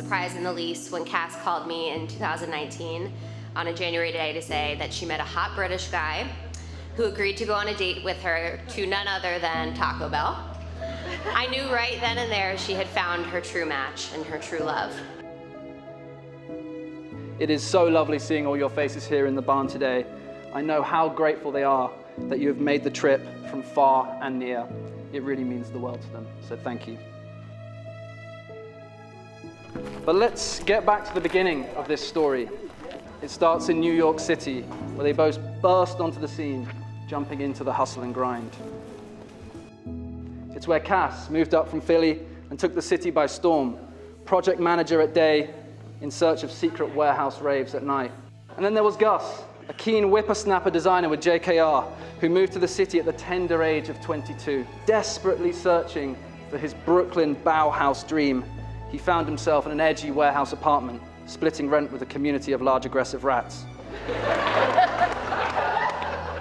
surprise in the least when Kass called me in 2019 on a January day to say that she met a hot British guy who agreed to go on a date with her to none other than Taco Bell. I knew right then and there she had found her true match and her true love. It is so lovely seeing all your faces here in the barn today. I know how grateful they are that you have made the trip from far and near. It really means the world to them, so thank you. But let's get back to the beginning of this story. It starts in New York City, where they both burst onto the scene, jumping into the hustle and grind. It's where Kass moved up from Philly and took the city by storm, project manager at day, in search of secret warehouse raves at night. And then there was Guss, a keen whippersnapper designer with JKR, who moved to the city at the tender age of 22, desperately searching for his Brooklyn Bauhaus dream. He found himself in an edgy warehouse apartment, splitting rent with a community of large aggressive rats.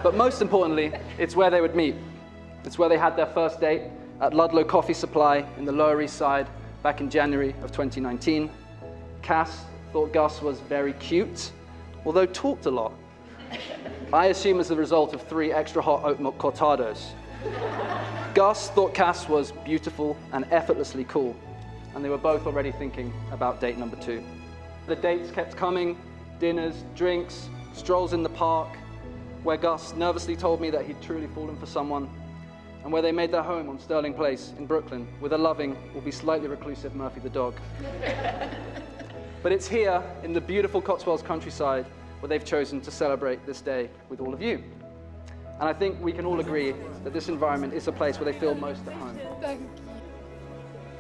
But most importantly, it's where they would meet. It's where they had their first date at Ludlow Coffee Supply in the Lower East Side back in January of 2019. Kass thought Guss was very cute, although talked a lot. I assume as a result of 3 extra hot oat milk cortados. Guss thought Kass was beautiful and effortlessly cool, and they were both already thinking about date number 2. The dates kept coming, dinners, drinks, strolls in the park, where Guss nervously told me that he'd truly fallen for someone, and where they made their home on Sterling Place in Brooklyn with a loving, albeit slightly reclusive Murphy the dog. But it's here, in the beautiful Cotswolds countryside, where they've chosen to celebrate this day with all of you. And I think we can all agree that this environment is a place where they feel most at home.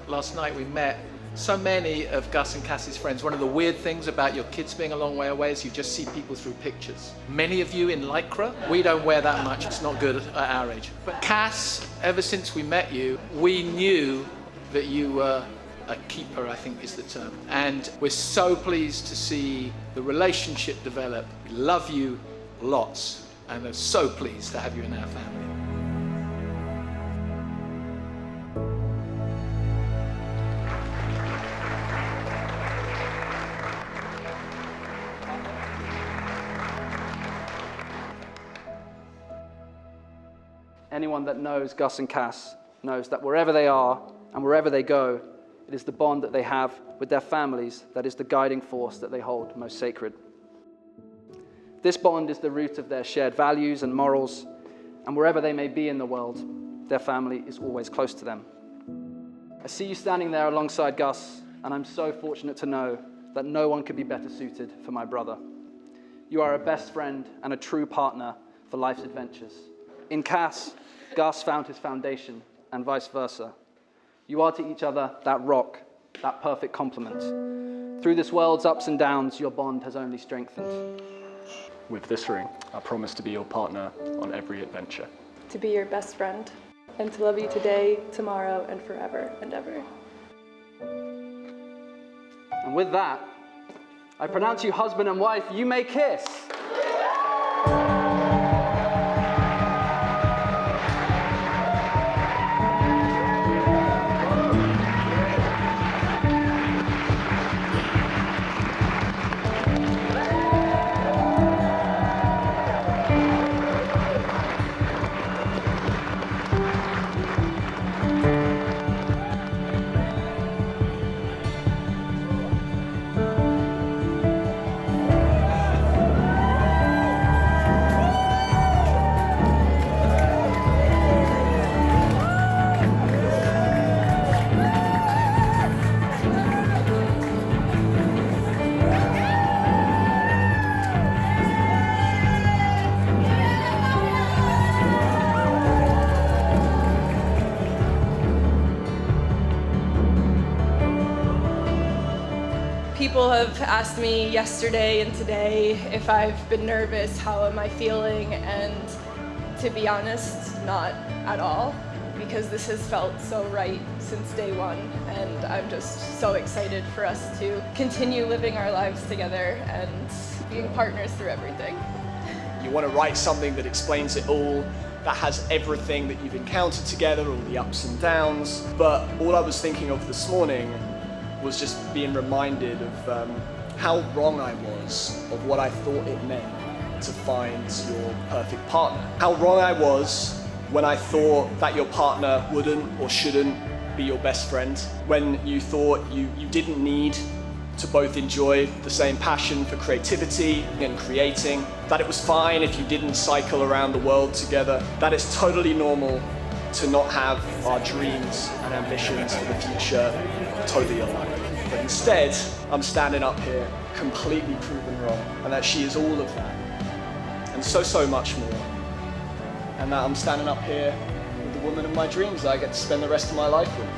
Last night we met so many of Guss and Cass's friends. One of the weird things about your kids being a long way away is you just see people through pictures. Many of you in Lycra. We don't wear that much, it's not good at our age. But Kass, ever since we met you, we knew that you were a keeper, I think is the term. And we're so pleased to see the relationship develop. We love you lots, and are so pleased to have you in our family. Anyone that knows Guss and Kass knows that wherever they are and wherever they go, it is the bond that they have with their families that is the guiding force that they hold most sacred. This bond is the root of their shared values and morals, and wherever they may be in the world, their family is always close to them. I see you standing there alongside Guss, and I'm so fortunate to know that no one could be better suited for my brother. You are a best friend and a true partner for life's adventures. In Kass, Guss found his foundation, and vice versa. You are to each other that rock, that perfect complement. Through this world's ups and downs, your bond has only strengthened. With this ring, I promise to be your partner on every adventure. To be your best friend, and to love you today, tomorrow, and forever and ever. And with that, I pronounce you husband and wife. You may kiss. People have asked me yesterday and today if I've been nervous, how am I feeling, and to be honest, not at all, because this has felt so right since day one, and I'm just so excited for us to continue living our lives together and being partners through everything. You want to write something that explains it all, that has everything that you've encountered together, all the ups and downs, but all I was thinking of this morning was just being reminded of how wrong I was of what I thought it meant to find your perfect partner. How wrong I was when I thought that your partner wouldn't or shouldn't be your best friend. When you thought you didn't need to both enjoy the same passion for creativity and creating. That it was fine if you didn't cycle around the world together. That it's totally normal to not have our dreams and ambitions for the future totally aligned. But instead, I'm standing up here completely proven wrong, and that she is all of that, and so much more. And that I'm standing up here with the woman of my dreams that I get to spend the rest of my life with.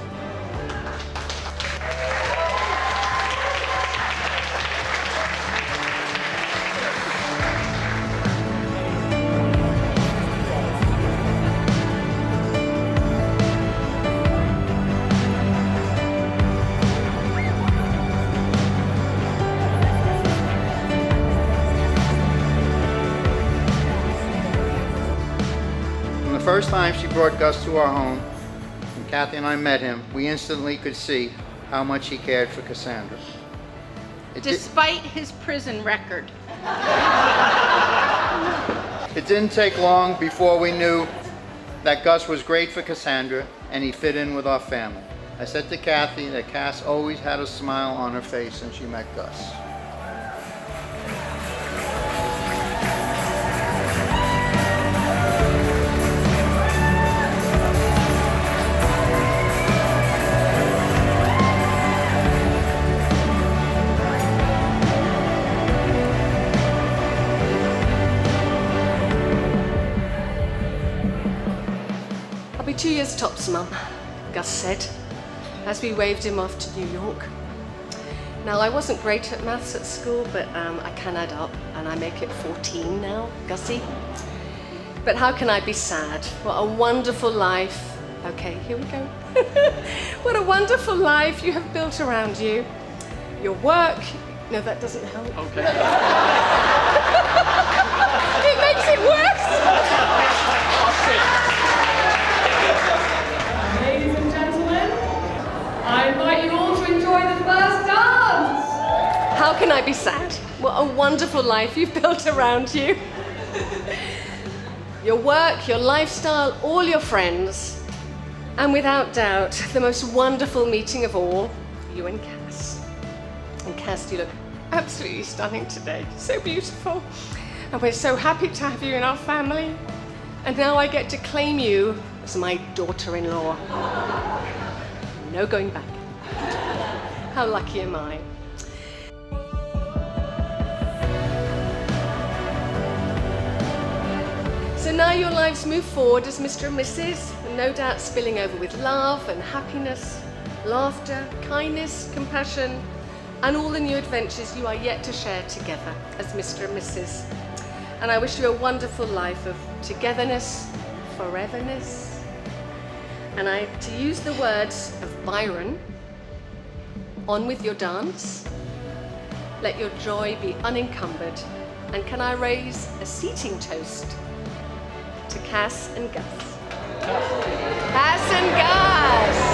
The first time she brought Guss to our home, and Kathy and I met him, we instantly could see how much he cared for Cassandra. Despite his prison record. It didn't take long before we knew that Guss was great for Cassandra and he fit in with our family. I said to Kathy that Kass always had a smile on her face when she met Guss. I'll be 2 years tops, Mum, Guss said, as we waved him off to New York. Now, I wasn't great at maths at school, but I can add up, and I make it 14 now, Gussie. But how can I be sad? What a wonderful life. Okay, here we go. What a wonderful life you have built around you. Your work, no, that doesn't help. Okay. It makes it worse. Ladies and gentlemen, I invite you all to enjoy the first dance. How can I be sad? What a wonderful life you've built around you. Your work, your lifestyle, all your friends, and without doubt, the most wonderful meeting of all, you and Kass. And Kass, you look absolutely stunning today, so beautiful. And we're so happy to have you in our family. And now I get to claim you as my daughter-in-law. No going back. How lucky am I? So now your lives move forward as Mr. and Mrs., and no doubt spilling over with love and happiness, laughter, kindness, compassion, and all the new adventures you are yet to share together as Mr. and Mrs. And I wish you a wonderful life of togetherness, foreverness. And to use the words of Byron, on with your dance, let your joy be unencumbered, and can I raise a seating toast to Kass and Guss? Kass and Guss!